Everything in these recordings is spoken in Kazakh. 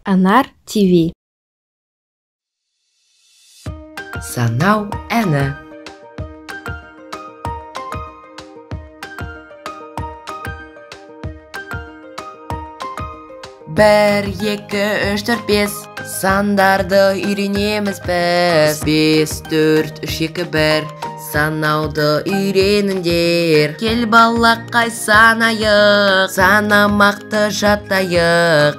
Анар ТВ. Санау әні. Бір, екі, үш, төрт, бес. Сандарды үйренеміз біз. 5, 4, 3, 2, 1. Санауды үйреніңдер. Кел балақай санайық, санамақты жаттайық.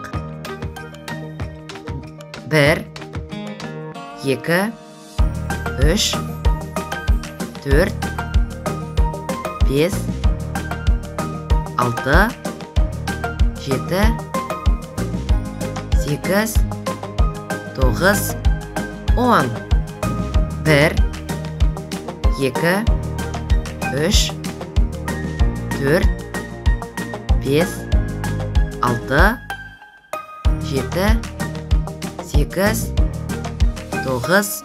1, 2, 3, 4, 5, 6, 7, 8, 9, 10. 1, 2, 3, 4, 5, 6, 7, 8, 9,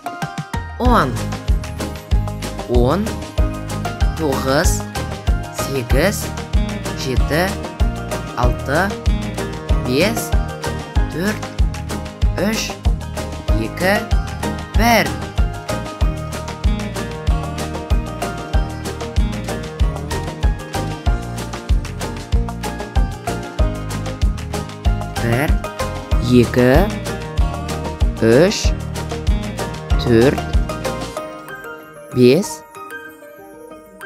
10. 10, 9, 8, 7, 6, 5, 4, 3, 2, 1. Bir, iki, üç, dört, beş,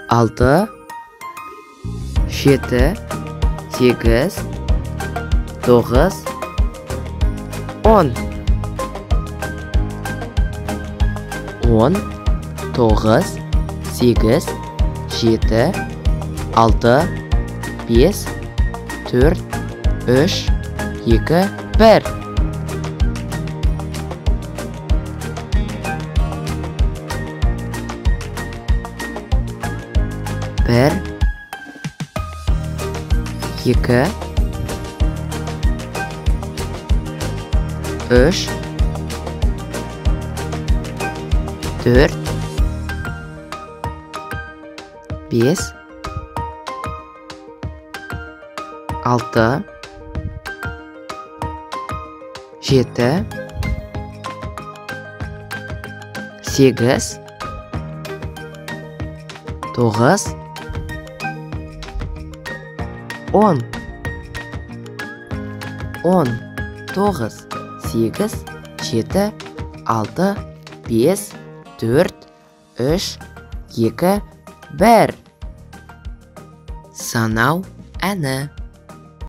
altı, yedi, sekiz, dokuz, 10. 10, 9, 8, 7, 6, 5, 4, 3, 2, 1. Bir, iki, üç, dört, beş, altı, yedi, sekiz, dokuz, 10. 10, 9, 8, 7, 6, 5, 4, 3, 2, 1. Санау әні.